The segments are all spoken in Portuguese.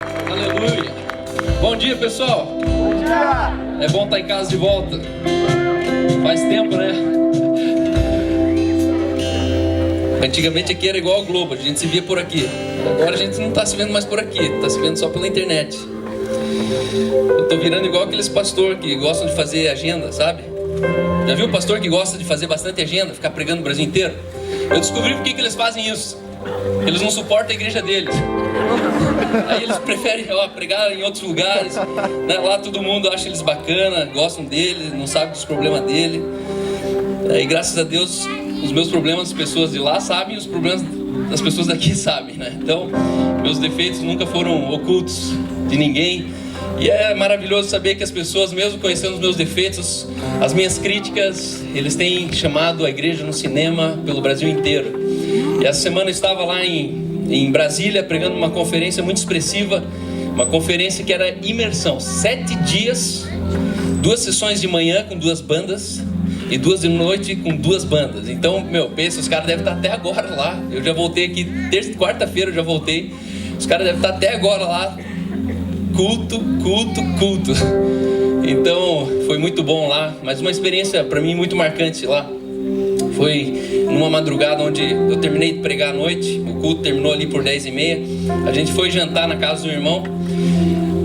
Aleluia. Bom dia, pessoal. Bom dia. É bom estar em casa de volta. Faz tempo, né? Antigamente aqui era igual ao Globo, a gente se via por aqui. Agora a gente não está se vendo mais por aqui, está se vendo só pela internet. Eu estou virando igual aqueles pastores que gostam de fazer agenda, sabe? Já viu o pastor que gosta de fazer bastante agenda, ficar pregando no Brasil inteiro? Eu descobri por que eles fazem isso. Eles não suportam a igreja deles. Aí eles preferem pregar em outros lugares, né? Lá todo mundo acha eles bacana, gostam dele, não sabe dos problemas dele. E graças a Deus, os meus problemas as pessoas de lá sabem, os problemas das pessoas daqui sabem, né? Então, meus defeitos nunca foram ocultos de ninguém. E é maravilhoso saber que as pessoas, mesmo conhecendo os meus defeitos, as minhas críticas, eles têm chamado a igreja no cinema pelo Brasil inteiro. E essa semana eu estava lá em Brasília pregando uma conferência muito expressiva, uma conferência que era imersão, 7 dias, 2 sessões de manhã com 2 bandas e 2 de noite com 2 bandas. Então, pensa, os caras devem estar até agora lá. Eu já voltei aqui, quarta-feira eu já voltei, os caras devem estar até agora lá, culto. Então, foi muito bom lá, mas uma experiência para mim muito marcante lá. Foi numa madrugada onde eu terminei de pregar à noite, o culto terminou ali por 10h30, a gente foi jantar na casa do irmão,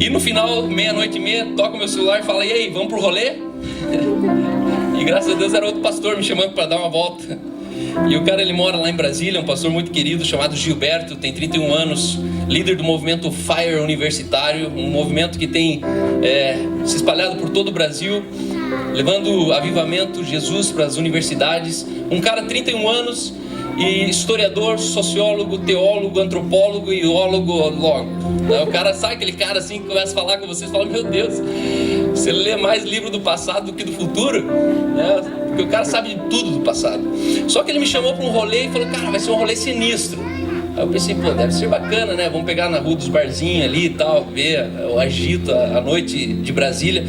e no final, 00:30, toca o meu celular e fala: e aí, vamos pro rolê? E graças a Deus era outro pastor me chamando para dar uma volta. E o cara, ele mora lá em Brasília, um pastor muito querido chamado Gilberto, tem 31 anos, líder do movimento Fire Universitário, um movimento que tem se espalhado por todo o Brasil, levando avivamento, Jesus para as universidades. Um cara, 31 anos, e historiador, sociólogo, teólogo, antropólogo e iólogo. O cara, sabe aquele cara assim que começa a falar com vocês e fala: meu Deus, você lê mais livro do passado do que do futuro, né? Porque o cara sabe de tudo do passado. Só que ele me chamou para um rolê e falou: cara, vai ser um rolê sinistro. Aí eu pensei: pô, deve ser bacana, né? Vamos pegar na rua dos barzinhos ali e tal, ver o agito, a noite de Brasília.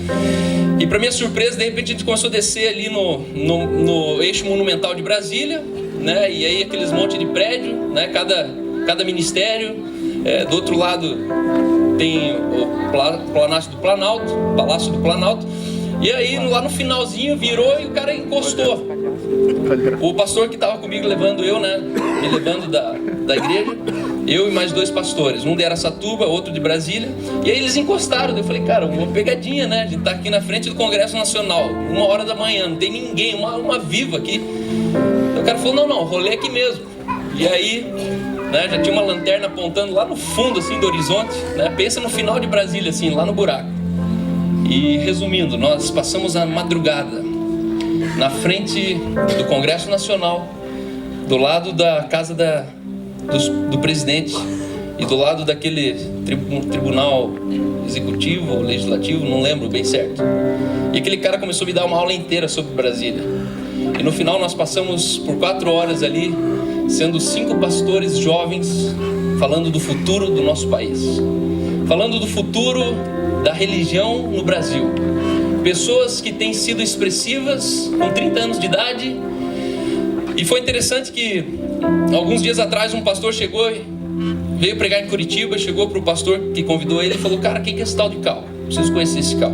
E para minha surpresa, de repente a gente começou a descer ali no eixo monumental de Brasília, né? E aí aqueles monte de prédio, né? Cada ministério. Do outro lado tem o Palácio do Planalto. E aí lá no finalzinho virou e o cara encostou. O pastor que estava comigo levando eu, né? Me levando da igreja, eu e mais 2 pastores, um de Araçatuba, outro de Brasília. E aí eles encostaram. Eu falei: cara, uma pegadinha, né? A gente tá aqui na frente do Congresso Nacional, 1h da manhã, não tem ninguém, uma viva aqui. Então o cara falou: não, rolê aqui mesmo. E aí, né, já tinha uma lanterna apontando lá no fundo assim do horizonte, né? Pensa no final de Brasília, assim, lá no buraco. E resumindo, nós passamos a madrugada na frente do Congresso Nacional, do lado da casa do presidente e do lado daquele tribunal executivo ou legislativo, não lembro bem certo. E aquele cara começou a me dar uma aula inteira sobre Brasília. E no final nós passamos por 4 horas ali, sendo 5 pastores jovens, falando do futuro do nosso país, falando do futuro da religião no Brasil. Pessoas que têm sido expressivas com 30 anos de idade. E foi interessante que alguns dias atrás um pastor veio pregar em Curitiba, chegou para o pastor que convidou ele e falou: cara, quem que é esse tal de Cal? Preciso conhecer esse Cal.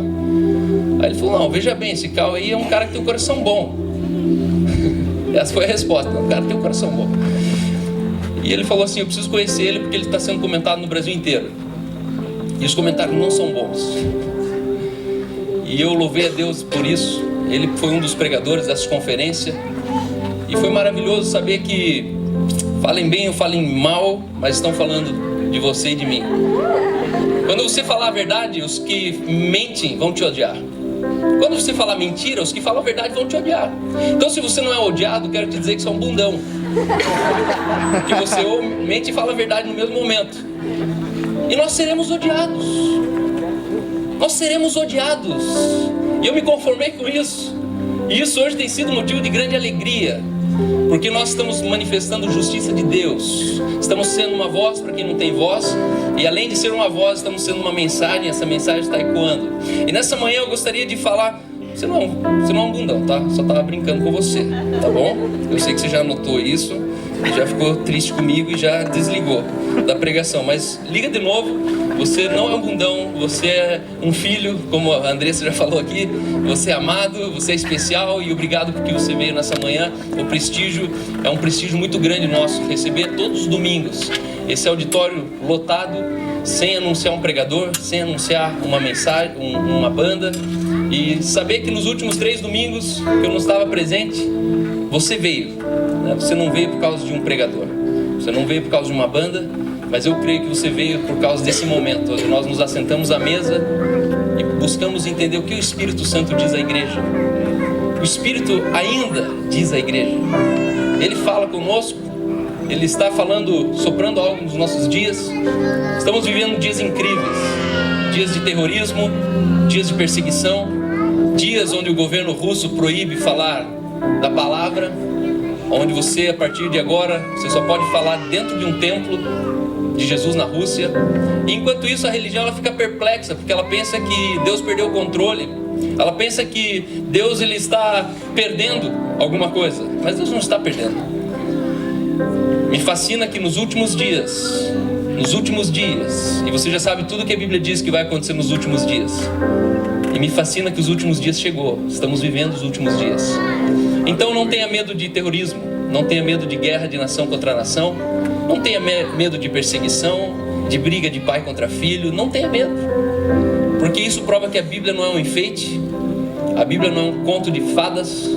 Aí ele falou: não, veja bem, esse Cal aí é um cara que tem um coração bom. Essa foi a resposta: um cara que tem um coração bom. E ele falou assim: eu preciso conhecer ele porque ele está sendo comentado no Brasil inteiro. E os comentários não são bons. E eu louvei a Deus por isso. Ele foi um dos pregadores dessa conferência. E foi maravilhoso saber que, falem bem ou falem mal, mas estão falando de você e de mim. Quando você falar a verdade, os que mentem vão te odiar. Quando você falar mentira, os que falam a verdade vão te odiar. Então, se você não é odiado, quero te dizer que você é um bundão. Que você ou mente e fala a verdade no mesmo momento. E nós seremos odiados. Nós seremos odiados. E eu me conformei com isso. E isso hoje tem sido motivo de grande alegria, porque nós estamos manifestando justiça de Deus. Estamos sendo uma voz para quem não tem voz. E além de ser uma voz, estamos sendo uma mensagem. Essa mensagem está ecoando. E nessa manhã eu gostaria de falar: você não é um bundão, tá? Só estava brincando com você, tá bom? Eu sei que você já notou isso. já ficou triste comigo e já desligou da pregação. Mas liga de novo. Você não é um bundão, você é um filho, como a Andressa já falou aqui. Você é amado, você é especial, e obrigado porque você veio nessa manhã. O prestígio é um prestígio muito grande nosso, receber todos os domingos esse auditório lotado, sem anunciar um pregador, sem anunciar uma mensagem, uma banda, e saber que nos últimos 3 domingos que eu não estava presente, você veio, né? Você não veio por causa de um pregador, você não veio por causa de uma banda, mas eu creio que você veio por causa desse momento, onde nós nos assentamos à mesa e buscamos entender o que o Espírito Santo diz à igreja. O Espírito ainda diz à igreja. Ele fala conosco, Ele está falando, soprando algo nos nossos dias. Estamos vivendo dias incríveis, dias de terrorismo, dias de perseguição, dias onde o governo russo proíbe falar da palavra, onde você, a partir de agora, você só pode falar dentro de um templo de Jesus na Rússia. E enquanto isso, a religião ela fica perplexa, porque ela pensa que Deus perdeu o controle. Ela pensa que Deus ele está perdendo alguma coisa, mas Deus não está perdendo. Me fascina que nos últimos dias, e você já sabe tudo que a Bíblia diz que vai acontecer nos últimos dias, e me fascina que os últimos dias chegou, estamos vivendo os últimos dias. Então não tenha medo de terrorismo, não tenha medo de guerra de nação contra nação, não tenha medo de perseguição, de briga de pai contra filho, não tenha medo, porque isso prova que a Bíblia não é um enfeite, a Bíblia não é um conto de fadas,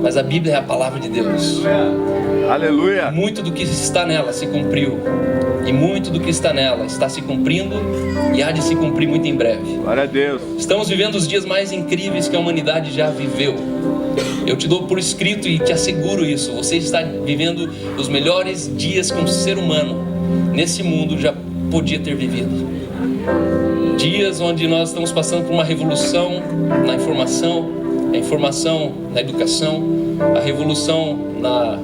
mas a Bíblia é a palavra de Deus. Aleluia! Muito do que está nela se cumpriu, e muito do que está nela está se cumprindo e há de se cumprir muito em breve. Glória a Deus! Estamos vivendo os dias mais incríveis que a humanidade já viveu. Eu te dou por escrito e te asseguro isso. Você está vivendo os melhores dias que um ser humano nesse mundo já podia ter vivido. Dias onde nós estamos passando por uma revolução na informação, a informação na educação, a revolução na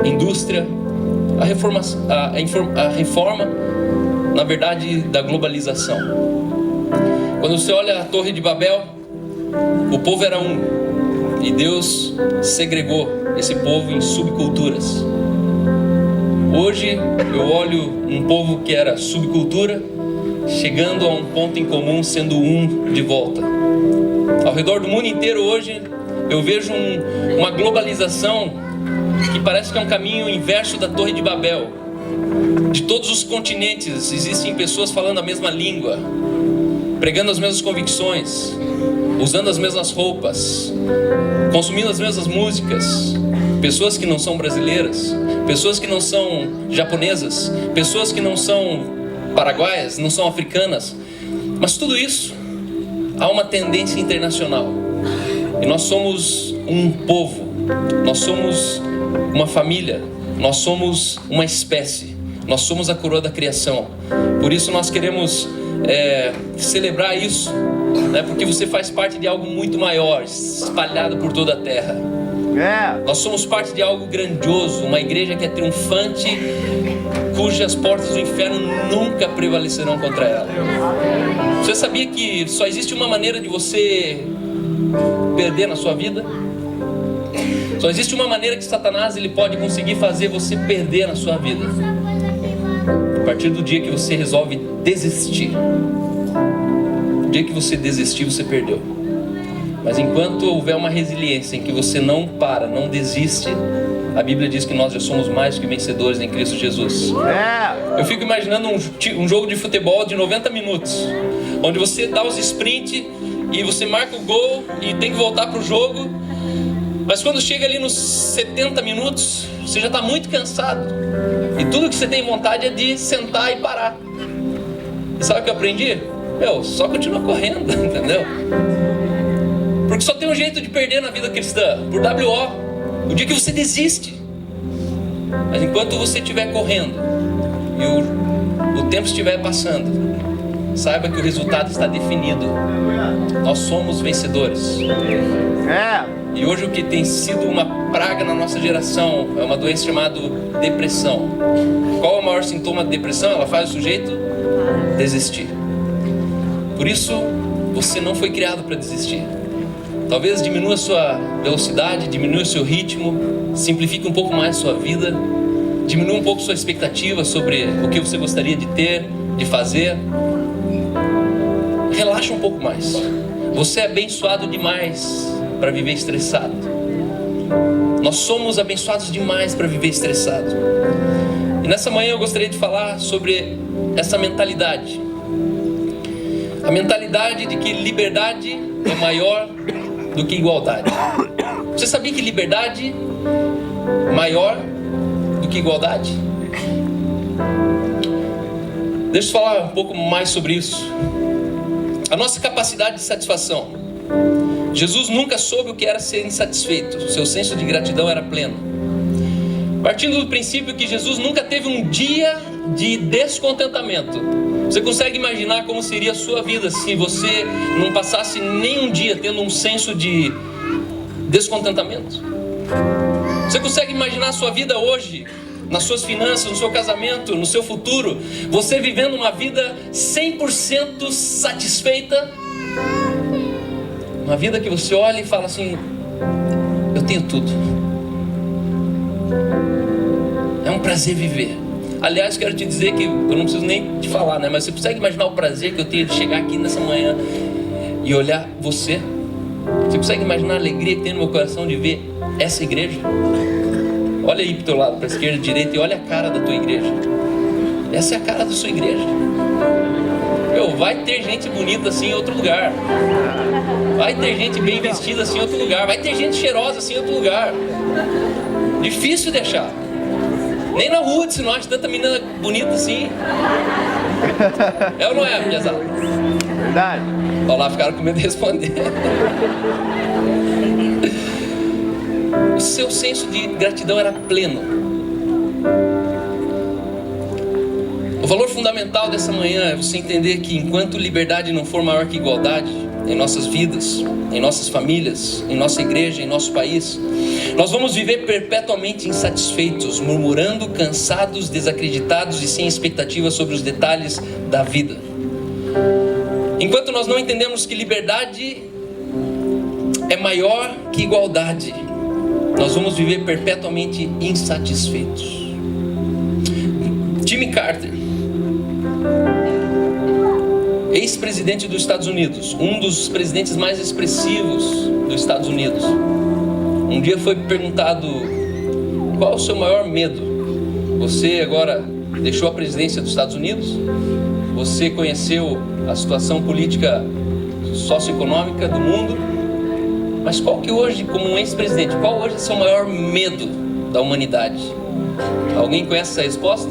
indústria, a reforma, na verdade, da globalização. Quando você olha a Torre de Babel, o povo era um, e Deus segregou esse povo em subculturas. Hoje eu olho um povo que era subcultura, chegando a um ponto em comum, sendo um de volta. Ao redor do mundo inteiro hoje, eu vejo uma globalização que parece que é um caminho inverso da Torre de Babel. De todos os continentes existem pessoas falando a mesma língua, pregando as mesmas convicções, usando as mesmas roupas, consumindo as mesmas músicas. Pessoas que não são brasileiras, pessoas que não são japonesas, pessoas que não são paraguaias, não são africanas. Mas tudo isso há uma tendência internacional. E nós somos um povo, nós somos uma família, nós somos uma espécie, nós somos a coroa da criação. Por isso nós queremos celebrar isso, né? Porque você faz parte de algo muito maior, espalhado por toda a terra. Nós somos parte de algo grandioso, uma igreja que é triunfante, cujas portas do inferno nunca prevalecerão contra ela. Você sabia que só existe uma maneira de você perder na sua vida? Só existe uma maneira que Satanás ele pode conseguir fazer você perder na sua vida. A partir do dia que você resolve desistir. O dia que você desistir, você perdeu. Mas enquanto houver uma resiliência em que você não para, não desiste, a Bíblia diz que nós já somos mais que vencedores em Cristo Jesus. Eu fico imaginando um jogo de futebol de 90 minutos, onde você dá os sprints e você marca o gol e tem que voltar para o jogo. Mas quando chega ali nos 70 minutos, você já está muito cansado. E tudo que você tem vontade é de sentar e parar. E sabe o que eu aprendi? Só continua correndo, entendeu? Porque só tem um jeito de perder na vida cristã, por WO, o dia que você desiste. Mas enquanto você estiver correndo e o tempo estiver passando, saiba que o resultado está definido. Nós somos vencedores. E hoje o que tem sido uma praga na nossa geração é uma doença chamada depressão. Qual é o maior sintoma da depressão? Ela faz o sujeito desistir. Por isso, você não foi criado para desistir. Talvez diminua a sua velocidade, diminua o seu ritmo, simplifique um pouco mais a sua vida, diminua um pouco sua expectativa sobre o que você gostaria de ter, de fazer. Relaxa um pouco mais. Você é abençoado demais para viver estressado. Nós somos abençoados demais para viver estressado. E nessa manhã eu gostaria de falar sobre essa mentalidade. A mentalidade de que liberdade é maior do que igualdade. Você sabia que liberdade é maior do que igualdade? Deixa eu falar um pouco mais sobre isso. A nossa capacidade de satisfação. Jesus nunca soube o que era ser insatisfeito. Seu senso de gratidão era pleno. Partindo do princípio que Jesus nunca teve um dia de descontentamento. Você consegue imaginar como seria a sua vida se você não passasse nenhum dia tendo um senso de descontentamento? Você consegue imaginar a sua vida hoje, nas suas finanças, no seu casamento, no seu futuro, você vivendo uma vida 100% satisfeita? Uma vida que você olha e fala assim: eu tenho tudo. É um prazer viver. Aliás, quero te dizer que eu não preciso nem te falar, né? Mas você consegue imaginar o prazer que eu tenho de chegar aqui nessa manhã e olhar você? Você consegue imaginar a alegria que tem no meu coração de ver essa igreja? Olha aí pro teu lado, para a esquerda, direita, e olha a cara da tua igreja. Essa é a cara da sua igreja. Vai ter gente bonita assim em outro lugar. Vai ter gente bem vestida assim em outro lugar. Vai ter gente cheirosa assim em outro lugar. Difícil de achar. Nem na rua você não acha tanta menina bonita assim. É ou não é, piazada? Verdade. Olha lá, ficaram com medo de responder. O seu senso de gratidão era pleno. O valor fundamental dessa manhã é você entender que enquanto liberdade não for maior que igualdade em nossas vidas, em nossas famílias, em nossa igreja, em nosso país, nós vamos viver perpetuamente insatisfeitos, murmurando, cansados, desacreditados e sem expectativas sobre os detalhes da vida. Enquanto nós não entendemos que liberdade é maior que igualdade, nós vamos viver perpetuamente insatisfeitos. Jimmy Carter, ex-presidente dos Estados Unidos, um dos presidentes mais expressivos dos Estados Unidos, um dia foi perguntado: qual é o seu maior medo? Você agora deixou a presidência dos Estados Unidos, você conheceu a situação política socioeconômica do mundo, mas qual que hoje, como um ex-presidente, qual hoje é o seu maior medo da humanidade? Alguém conhece essa resposta?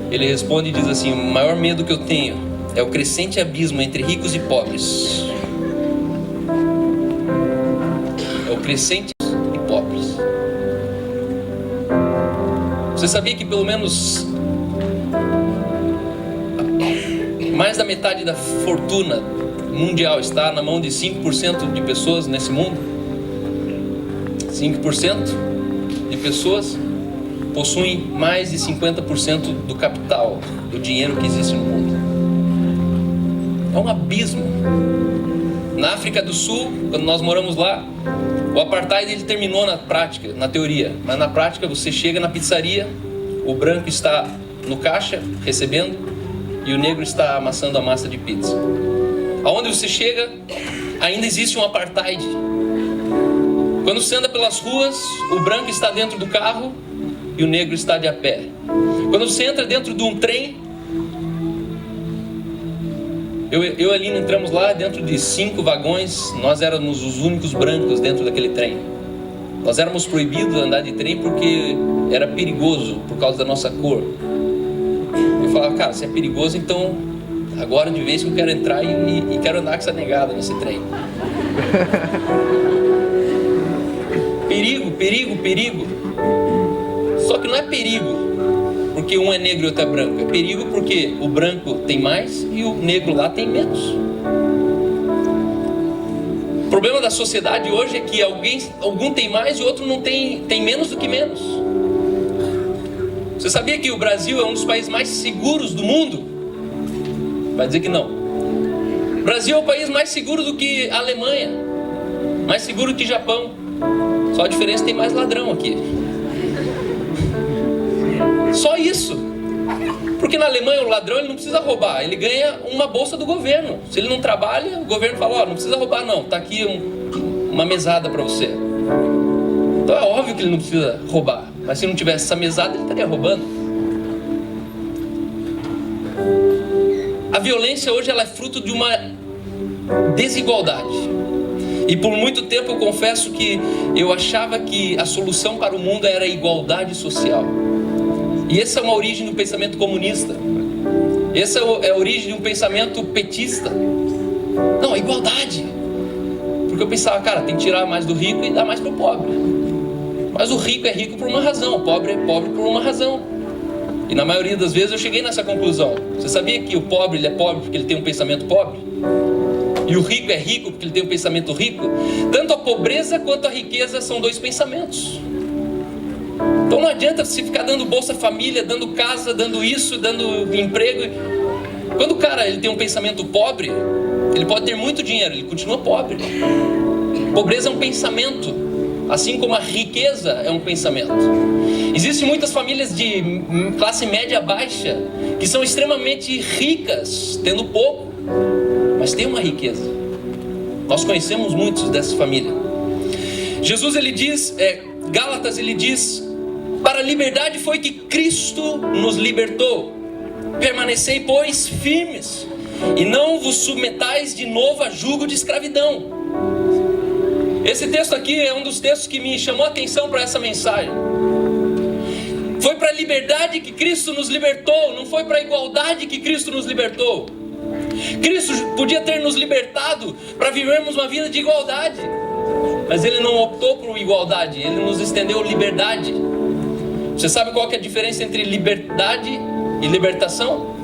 Ele responde e diz assim: o maior medo que eu tenho é o crescente abismo entre ricos e pobres. É o crescente e pobres. Você sabia que pelo menos mais da metade da fortuna mundial está na mão de 5% de pessoas nesse mundo? 5% de pessoas possuem mais de 50% do capital, do dinheiro que existe no mundo. É um abismo. Na África do Sul, quando nós moramos lá, o apartheid ele terminou na prática, na teoria, mas na prática você chega na pizzaria, o branco está no caixa recebendo e o negro está amassando a massa de pizza. Aonde você chega, ainda existe um apartheid. Quando você anda pelas ruas, o branco está dentro do carro e o negro está de a pé. Quando você entra dentro de um trem, eu e a Aline entramos lá dentro de 5 vagões, nós éramos os únicos brancos dentro daquele trem. Nós éramos proibidos de andar de trem porque era perigoso por causa da nossa cor. Eu falava: cara, se é perigoso, então agora de vez que eu quero entrar e quero andar com essa negada nesse trem. Perigo, perigo, perigo. Só que não é perigo porque um é negro e outro é branco. É perigo porque o branco tem mais e o negro lá tem menos. O problema da sociedade hoje é que algum tem mais e o outro não tem menos do que menos. Você sabia que o Brasil é um dos países mais seguros do mundo? Vai dizer que não. O Brasil é o país mais seguro do que a Alemanha, mais seguro que Japão. Só a diferença tem mais ladrão aqui. Só isso. Porque na Alemanha o ladrão ele não precisa roubar, ele ganha uma bolsa do governo. Se ele não trabalha, o governo fala, não precisa roubar não, tá aqui uma mesada para você. Então é óbvio que ele não precisa roubar, mas se não tivesse essa mesada ele estaria roubando. A violência hoje ela é fruto de uma desigualdade. E por muito tempo eu confesso que eu achava que a solução para o mundo era a igualdade social. E essa é uma origem do pensamento comunista. Essa é a origem de um pensamento petista. Não, a igualdade. Porque eu pensava, cara, tem que tirar mais do rico e dar mais para o pobre. Mas o rico é rico por uma razão, o pobre é pobre por uma razão. E na maioria das vezes eu cheguei nessa conclusão. Você sabia que o pobre ele é pobre porque ele tem um pensamento pobre? E o rico é rico porque ele tem um pensamento rico? Tanto a pobreza quanto a riqueza são dois pensamentos. Então não adianta você ficar dando Bolsa Família, dando casa, dando isso, dando emprego. Quando o cara ele tem um pensamento pobre, ele pode ter muito dinheiro, ele continua pobre. Pobreza é um pensamento, assim como a riqueza é um pensamento. Existem muitas famílias de classe média baixa que são extremamente ricas, tendo pouco, mas tem uma riqueza. Nós conhecemos muitos dessa família. Jesus ele diz, Gálatas ele diz, para a liberdade foi que Cristo nos libertou. Permanecei, pois, firmes, e não vos submetais de novo a jugo de escravidão. Esse texto aqui é um dos textos que me chamou a atenção para essa mensagem. Foi para a liberdade que Cristo nos libertou, não foi para a igualdade que Cristo nos libertou. Cristo podia ter nos libertado para vivermos uma vida de igualdade, mas Ele não optou por igualdade, Ele nos estendeu liberdade. Você sabe qual que é a diferença entre liberdade e libertação?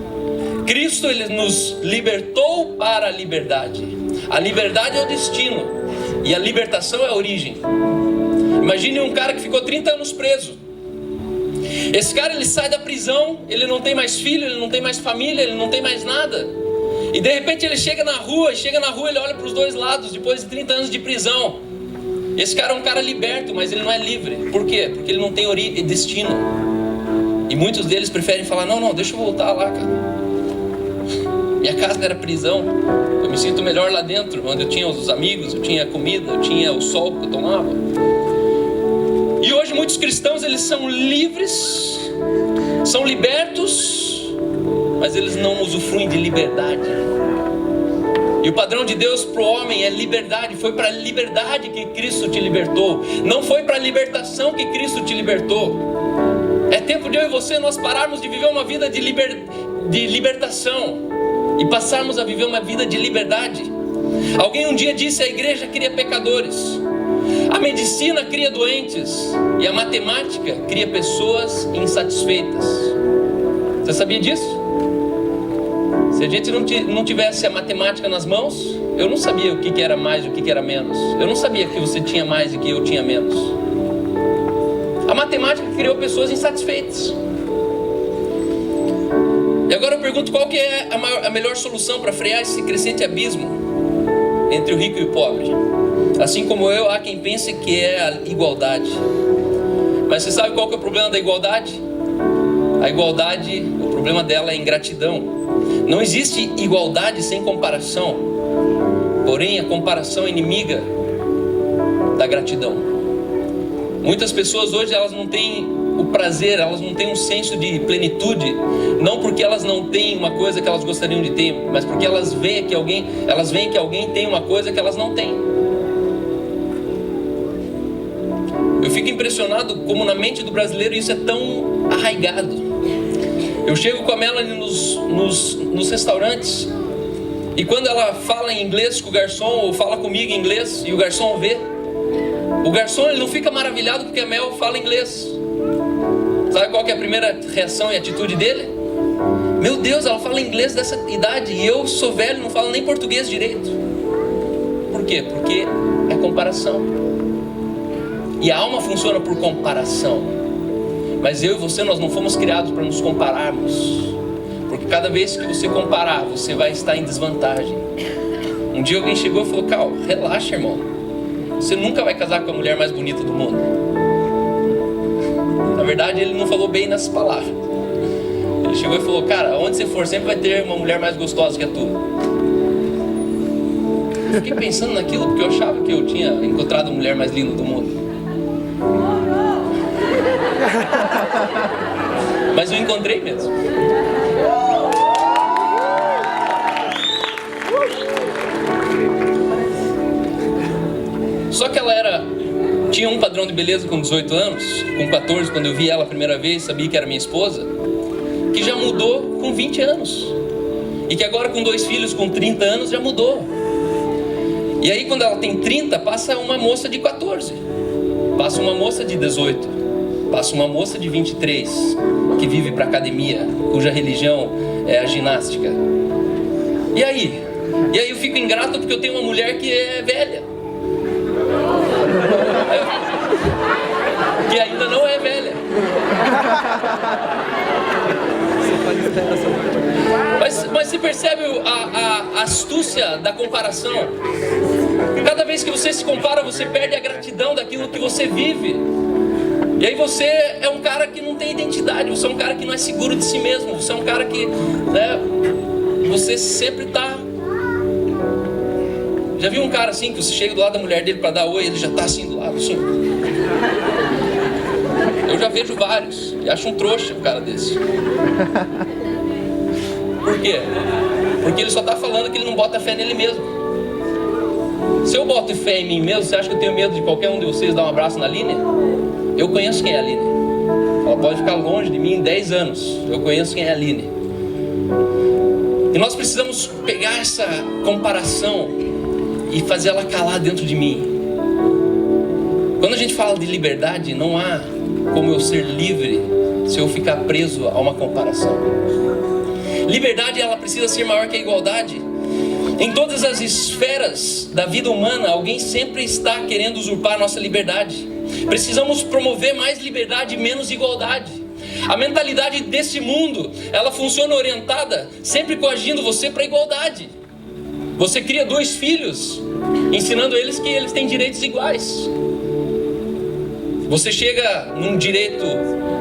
Cristo ele nos libertou para a liberdade. A liberdade é o destino e a libertação é a origem. Imagine um cara que ficou 30 anos preso. Esse cara ele sai da prisão, ele não tem mais filho, ele não tem mais família, ele não tem mais nada. E de repente ele chega na rua ele olha para os dois lados, depois de 30 anos de prisão. Esse cara é um cara liberto, mas ele não é livre. Por quê? Porque ele não tem destino. E muitos deles preferem falar, não, deixa eu voltar lá, cara. Minha casa era prisão, eu me sinto melhor lá dentro, onde eu tinha os amigos, eu tinha comida, eu tinha o sol que eu tomava. E hoje muitos cristãos, eles são livres, são libertos, mas eles não usufruem de liberdade. E o padrão de Deus para o homem é liberdade. Foi para a liberdade que Cristo te libertou. Não foi para a libertação que Cristo te libertou. É tempo de eu e você nós pararmos de viver uma vida de libertação e passarmos a viver uma vida de liberdade. Alguém um dia disse: a igreja cria pecadores, a medicina cria doentes e a matemática cria pessoas insatisfeitas. Você sabia disso? Se a gente não tivesse a matemática nas mãos, eu não sabia o que era mais e o que era menos. Eu não sabia que você tinha mais e que eu tinha menos. A matemática criou pessoas insatisfeitas. E agora eu pergunto, qual que é a melhor solução para frear esse crescente abismo entre o rico e o pobre? Assim como eu, há quem pense que é a igualdade. Mas você sabe qual que é o problema da igualdade? A igualdade, o problema dela é a ingratidão. Não existe igualdade sem comparação. Porém, a comparação é inimiga da gratidão. Muitas pessoas hoje, elas não têm o prazer, elas não têm um senso de plenitude, não porque elas não têm uma coisa que elas gostariam de ter, mas porque elas veem que alguém tem uma coisa que elas não têm. Eu fico impressionado como na mente do brasileiro isso é tão arraigado. Eu chego com a Melanie nos restaurantes, e quando ela fala em inglês com o garçom, ou fala comigo em inglês, e o garçom vê, o garçom ele não fica maravilhado porque a Mel fala inglês. Sabe qual que é a primeira reação e atitude dele? Meu Deus, ela fala inglês dessa idade, e eu sou velho, não falo nem português direito. Por quê? Porque é comparação. E a alma funciona por comparação. Mas eu e você, nós não fomos criados para nos compararmos. Porque cada vez que você comparar, você vai estar em desvantagem. Um dia alguém chegou e falou: Cal, relaxa, irmão. você nunca vai casar com a mulher mais bonita do mundo. Na verdade, ele não falou bem nessas palavras. Ele chegou e falou: cara, onde você for, sempre vai ter uma mulher mais gostosa que a tua. Eu fiquei pensando naquilo porque eu achava que eu tinha encontrado a mulher mais linda do mundo. Mas eu encontrei mesmo. Só que ela tinha um padrão de beleza com 18 anos, com 14, quando eu vi ela a primeira vez, sabia que era minha esposa, que já mudou com 20 anos. E que agora com 2 filhos, com 30 anos, já mudou. E aí quando ela tem 30, passa uma moça de 14, passa uma moça de 18, passa uma moça de 23, que vive para academia, cuja religião é a ginástica. E aí eu fico ingrato porque eu tenho uma mulher que é velha, que ainda não é velha. Mas você percebe a astúcia da comparação? Cada vez que você se compara, você perde a gratidão daquilo que você vive. E aí você é um cara que não tem identidade, você é um cara que não é seguro de si mesmo, você é um cara que, né, você sempre tá... Já viu um cara assim, que você chega do lado da mulher dele para dar oi, ele já tá assim do lado, assim? Eu já vejo vários, e acho um trouxa um cara desse. Por quê? Porque ele só tá falando que ele não bota fé nele mesmo. Se eu boto fé em mim mesmo, você acha que eu tenho medo de qualquer um de vocês dar um abraço na Aline? Eu conheço quem é a Aline. Ela pode ficar longe de mim 10 anos. Eu conheço quem é a Aline. E nós precisamos pegar essa comparação e fazer ela calar dentro de mim. Quando a gente fala de liberdade, não há como eu ser livre se eu ficar preso a uma comparação. Liberdade, ela precisa ser maior que a igualdade. Em todas as esferas da vida humana, alguém sempre está querendo usurpar a nossa liberdade. Precisamos promover mais liberdade e menos igualdade. A mentalidade desse mundo, ela funciona orientada, sempre coagindo você para a igualdade. Você cria 2 filhos, ensinando eles que eles têm direitos iguais. Você chega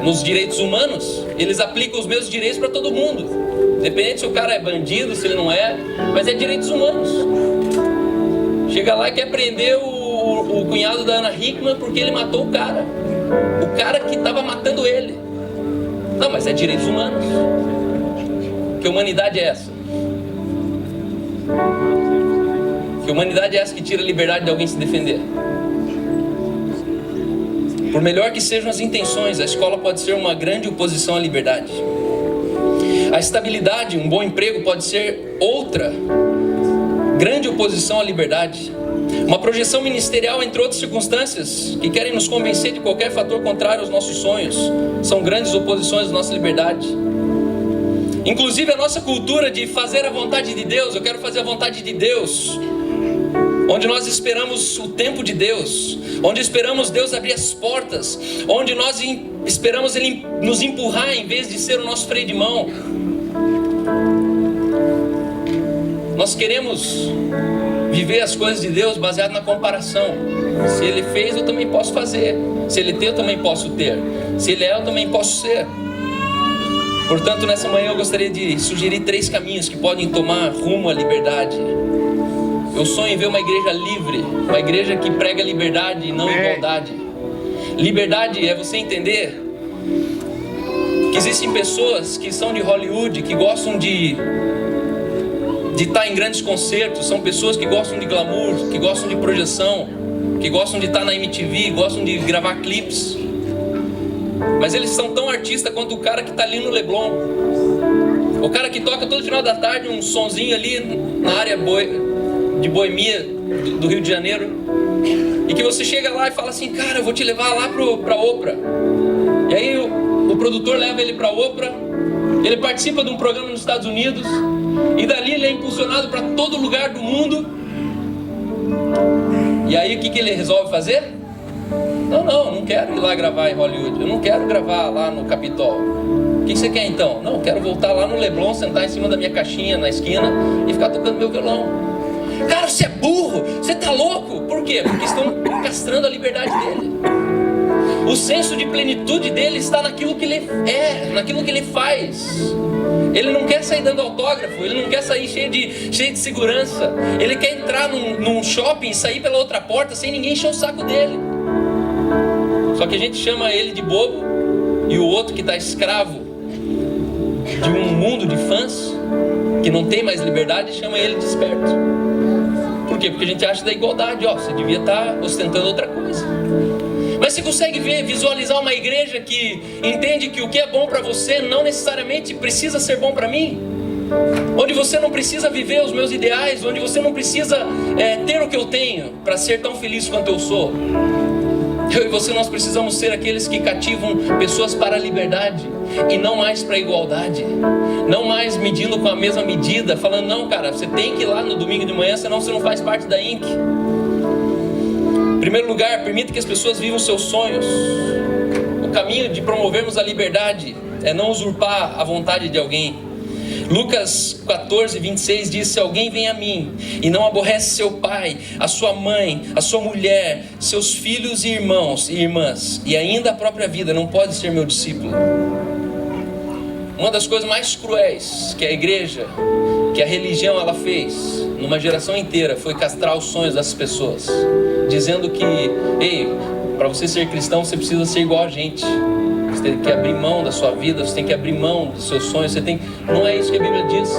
nos direitos humanos, eles aplicam os mesmos direitos para todo mundo. Independente se o cara é bandido, se ele não é, mas é direitos humanos. Chega lá e quer prender o cunhado da Ana Hickman porque ele matou o cara que estava matando ele. Não, mas é direitos humanos. Que humanidade é essa? Que humanidade é essa que tira a liberdade de alguém se defender? Por melhor que sejam as intenções, a escola pode ser uma grande oposição à liberdade. A estabilidade, um bom emprego, pode ser outra grande oposição à liberdade. Uma projeção ministerial, entre outras circunstâncias, que querem nos convencer de qualquer fator contrário aos nossos sonhos, são grandes oposições à nossa liberdade. Inclusive a nossa cultura de fazer a vontade de Deus, eu quero fazer a vontade de Deus, onde nós esperamos o tempo de Deus, onde esperamos Deus abrir as portas, onde nós esperamos Ele nos empurrar em vez de ser o nosso freio de mão. Nós queremos viver as coisas de Deus baseado na comparação. Se Ele fez, eu também posso fazer. Se Ele tem, eu também posso ter. Se Ele é, eu também posso ser. Portanto, nessa manhã eu gostaria de sugerir 3 caminhos que podem tomar rumo à liberdade. Eu sonho em ver uma igreja livre, uma igreja que prega liberdade e não igualdade. Liberdade é você entender que existem pessoas que são de Hollywood, que gostam de estar em grandes concertos, são pessoas que gostam de glamour, que gostam de projeção, que gostam de estar na MTV, gostam de gravar clipes. Mas eles são tão artistas quanto o cara que está ali no Leblon, o cara que toca todo final da tarde um sonzinho ali na área de boemia do Rio de Janeiro, e que você chega lá e fala assim: cara, eu vou te levar lá pra Oprah. E aí o produtor leva ele pra Oprah, ele participa de um programa nos Estados Unidos, e dali ele é impulsionado para todo lugar do mundo. E aí o que ele resolve fazer? Não quero ir lá gravar em Hollywood, eu não quero gravar lá no Capitol. O que você quer então? Não, eu quero voltar lá no Leblon, sentar em cima da minha caixinha na esquina e ficar tocando meu violão. Cara, você é burro, você tá louco. Por quê? Porque estão castrando a liberdade dele. O senso de plenitude dele está naquilo que ele é, naquilo que ele faz. Ele não quer sair dando autógrafo, ele não quer sair cheio de segurança. Ele quer entrar num shopping e sair pela outra porta sem ninguém encher o saco dele. Só que a gente chama ele de bobo, e o outro que está escravo de um mundo de fãs, que não tem mais liberdade, chama ele de esperto. Por quê? Porque a gente acha da igualdade. Você devia estar ostentando outra coisa. Mas você consegue visualizar uma igreja que entende que o que é bom para você não necessariamente precisa ser bom para mim? Onde você não precisa viver os meus ideais, onde você não precisa ter o que eu tenho para ser tão feliz quanto eu sou. Eu e você, nós precisamos ser aqueles que cativam pessoas para a liberdade e não mais para a igualdade. Não mais medindo com a mesma medida, falando, não cara, você tem que ir lá no domingo de manhã, senão você não faz parte da INC. Em primeiro lugar, permita que as pessoas vivam seus sonhos. O caminho de promovermos a liberdade é não usurpar a vontade de alguém. Lucas 14, 26 diz: se alguém vem a mim e não aborrece seu pai, a sua mãe, a sua mulher, seus filhos e irmãos e irmãs, e ainda a própria vida, não pode ser meu discípulo. Uma das coisas mais cruéis que a igreja, que a religião ela fez numa geração inteira, foi castrar os sonhos das pessoas, dizendo que, ei, para você ser cristão você precisa ser igual a gente. Você tem que abrir mão da sua vida, você tem que abrir mão dos seus sonhos, não é isso que a Bíblia diz.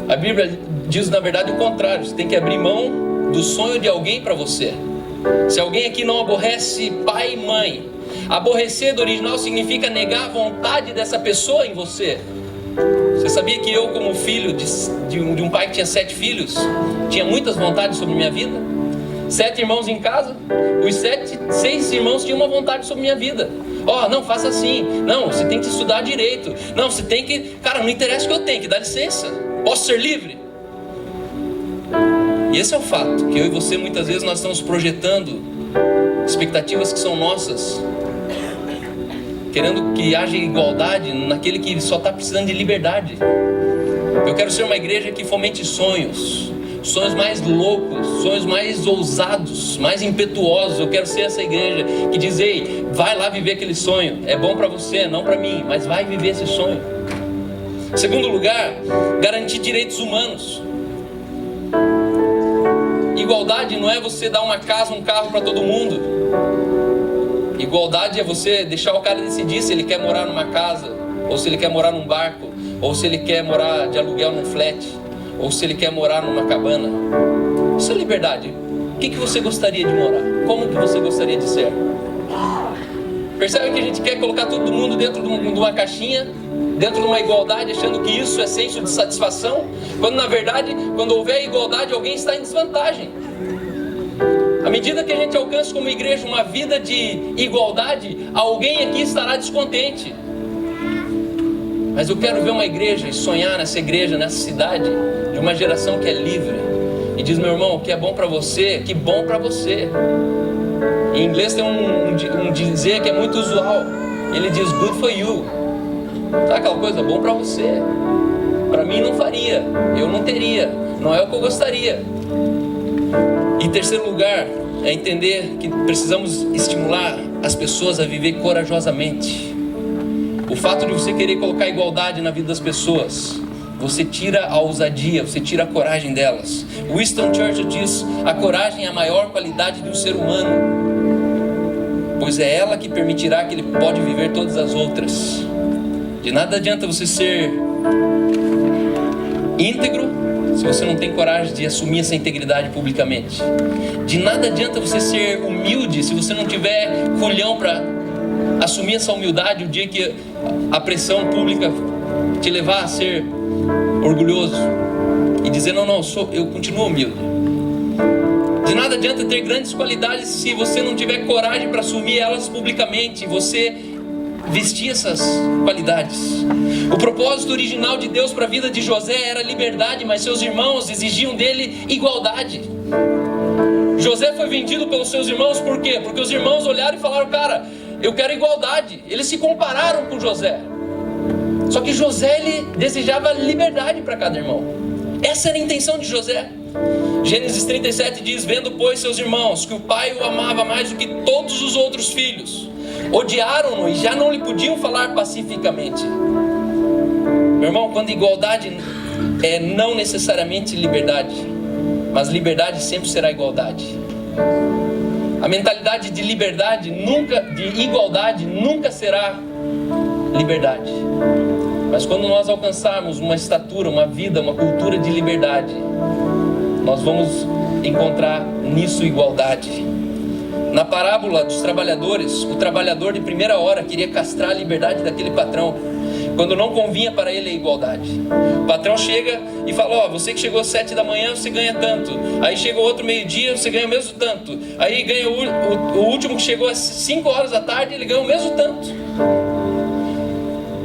A Bíblia diz na verdade o contrário, você tem que abrir mão do sonho de alguém para você. Se alguém aqui não aborrece pai e mãe, aborrecer do original significa negar a vontade dessa pessoa em você. Você sabia que eu, como filho de um pai que tinha 7 filhos, tinha muitas vontades sobre minha vida? 7 irmãos em casa, os 6 irmãos tinham uma vontade sobre minha vida. Não, faça assim. Não, você tem que estudar direito. Não, você tem que... Cara, não interessa o que eu tenho, que dá licença. Posso ser livre? E esse é o fato, que eu e você muitas vezes nós estamos projetando expectativas que são nossas, querendo que haja igualdade naquele que só está precisando de liberdade. Eu quero ser uma igreja que fomente sonhos mais loucos, sonhos mais ousados, mais impetuosos. Eu quero ser essa igreja que diz, ei, vai lá viver aquele sonho. É bom para você, não para mim, mas vai viver esse sonho. Segundo lugar, garantir direitos humanos. Igualdade não é você dar uma casa, um carro para todo mundo. Igualdade é você deixar o cara decidir se ele quer morar numa casa, ou se ele quer morar num barco, ou se ele quer morar de aluguel num flat, ou se ele quer morar numa cabana. Isso é liberdade. O que você gostaria de morar? Como que você gostaria de ser? Percebe que a gente quer colocar todo mundo dentro de uma caixinha, dentro de uma igualdade, achando que isso é senso de satisfação, quando na verdade, quando houver igualdade, alguém está em desvantagem. À medida que a gente alcança como igreja uma vida de igualdade, alguém aqui estará descontente. Mas eu quero ver uma igreja e sonhar nessa igreja, nessa cidade, de uma geração que é livre e diz, meu irmão, o que é bom para você, que bom para você. Em inglês tem um dizer que é muito usual. Ele diz, good for you. Sabe aquela coisa, bom para você. Para mim não faria, eu não teria, não é o que eu gostaria. Em terceiro lugar, é entender que precisamos estimular as pessoas a viver corajosamente. O fato de você querer colocar igualdade na vida das pessoas, você tira a ousadia, você tira a coragem delas. Winston Churchill diz, a coragem é a maior qualidade de um ser humano, pois é ela que permitirá que ele pode viver todas as outras. De nada adianta você ser íntegro se você não tem coragem de assumir essa integridade publicamente. De nada adianta você ser humilde se você não tiver culhão para assumir essa humildade o dia que a pressão pública te levar a ser orgulhoso e dizer, não, eu continuo humilde. De nada adianta ter grandes qualidades se você não tiver coragem para assumir elas publicamente, você vestir essas qualidades. O propósito original de Deus para a vida de José era liberdade, mas seus irmãos exigiam dele igualdade. José foi vendido pelos seus irmãos, por quê? Porque os irmãos olharam e falaram, cara, eu quero igualdade. Eles se compararam com José. Só que José, ele desejava liberdade para cada irmão. Essa era a intenção de José. Gênesis 37 diz: vendo, pois, seus irmãos que o pai o amava mais do que todos os outros filhos, odiaram-no e já não lhe podiam falar pacificamente. Meu irmão, quando igualdade é não necessariamente liberdade, mas liberdade sempre será igualdade. A mentalidade de liberdade nunca, de igualdade nunca será liberdade. Mas quando nós alcançarmos uma estatura, uma vida, uma cultura de liberdade, nós vamos encontrar nisso igualdade. Na parábola dos trabalhadores, o trabalhador de primeira hora queria castrar a liberdade daquele patrão, quando não convinha para ele a igualdade. O patrão chega e fala: ó, você que chegou às 7 da manhã, você ganha tanto. Aí chega o outro meio-dia, você ganha o mesmo tanto. Aí ganha o último que chegou às 5 horas da tarde, ele ganha o mesmo tanto.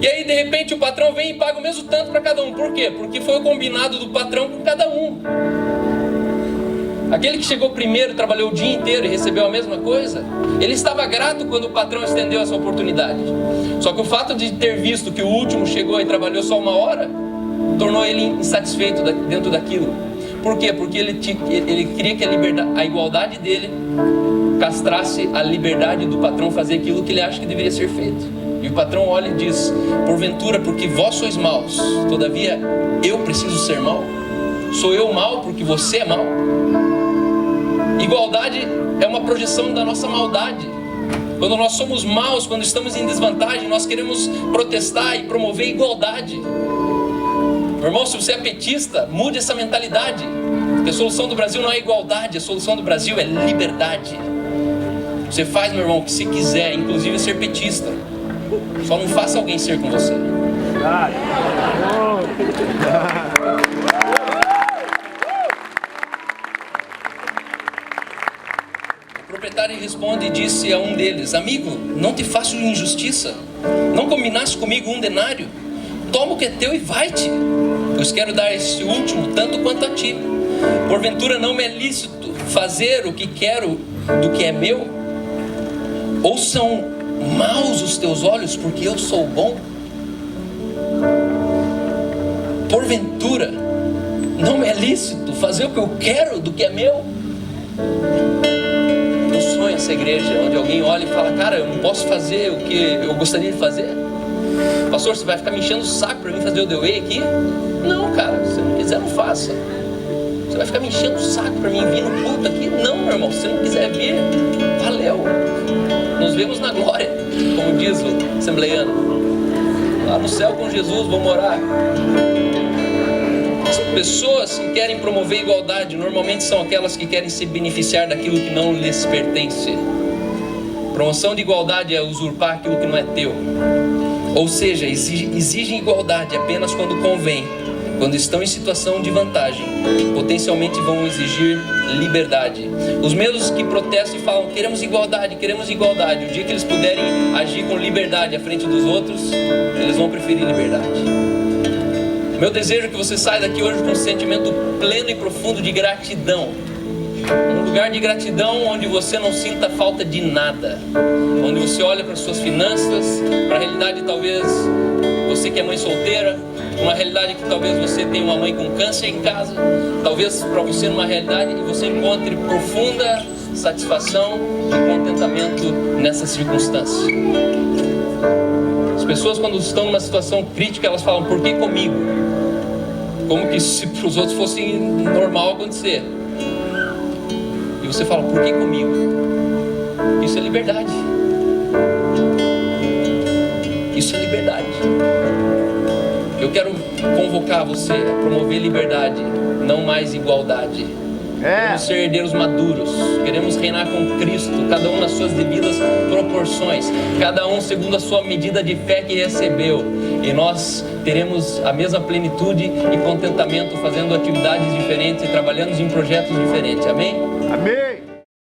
E aí de repente o patrão vem e paga o mesmo tanto para cada um. Por quê? Porque foi o combinado do patrão com cada um. Aquele que chegou primeiro, trabalhou o dia inteiro e recebeu a mesma coisa, ele estava grato quando o patrão estendeu essa oportunidade. Só que o fato de ter visto que o último chegou e trabalhou só 1 hora, tornou ele insatisfeito dentro daquilo. Por quê? Porque ele queria que a igualdade dele castrasse a liberdade do patrão fazer aquilo que ele acha que deveria ser feito. E o patrão olha e diz: porventura, porque vós sois maus, todavia eu preciso ser mau? Sou eu mau porque você é mau? Igualdade é uma projeção da nossa maldade. Quando nós somos maus, quando estamos em desvantagem, nós queremos protestar e promover igualdade. Meu irmão, se você é petista, mude essa mentalidade. Porque a solução do Brasil não é igualdade, a solução do Brasil é liberdade. Você faz, meu irmão, o que você quiser, inclusive ser petista. Só não faça alguém ser com você. O proprietário responde e disse a um deles: amigo, não te faço injustiça. Não combinaste comigo 1 denário? Toma o que é teu e vai-te, pois quero dar a esse último tanto quanto a ti. Porventura não me é lícito fazer o que quero do que é meu? Ou são maus os teus olhos porque eu sou bom? Porventura não me é lícito fazer o que eu quero do que é meu? Eu sonho essa igreja onde alguém olha e fala: cara, eu não posso fazer o que eu gostaria de fazer. Pastor, você vai ficar me enchendo o saco para mim fazer o The Way aqui? Não, cara, se não quiser, não faça. Você vai ficar me enchendo o saco para mim vir no culto aqui? Não, meu irmão, se você não quiser vir, valeu. Nos vemos na glória, como diz o assembleiano. Lá no céu com Jesus, vamos orar. As pessoas que querem promover igualdade normalmente são aquelas que querem se beneficiar daquilo que não lhes pertence. Promoção de igualdade é usurpar aquilo que não é teu. Ou seja, exigem igualdade apenas quando convém. Quando estão em situação de vantagem, potencialmente vão exigir liberdade. Os mesmos que protestam e falam: queremos igualdade, queremos igualdade, o dia que eles puderem agir com liberdade à frente dos outros, eles vão preferir liberdade. Meu desejo é que você saia daqui hoje com um sentimento pleno e profundo de gratidão. Um lugar de gratidão onde você não sinta falta de nada. Onde você olha para as suas finanças, para a realidade, talvez você que é mãe solteira, uma realidade que talvez você tenha uma mãe com câncer em casa, talvez para você numa realidade que você encontre profunda satisfação e contentamento nessa circunstância. As pessoas, quando estão numa situação crítica, elas falam: por que comigo? Como que se para os outros fosse normal acontecer. E você fala: por que comigo? Isso é liberdade. Isso é liberdade. Eu quero convocar você a promover liberdade, não mais igualdade. Queremos ser herdeiros maduros, queremos reinar com Cristo, cada um nas suas devidas proporções, cada um segundo a sua medida de fé que recebeu. E nós teremos a mesma plenitude e contentamento fazendo atividades diferentes e trabalhando em projetos diferentes. Amém? Amém.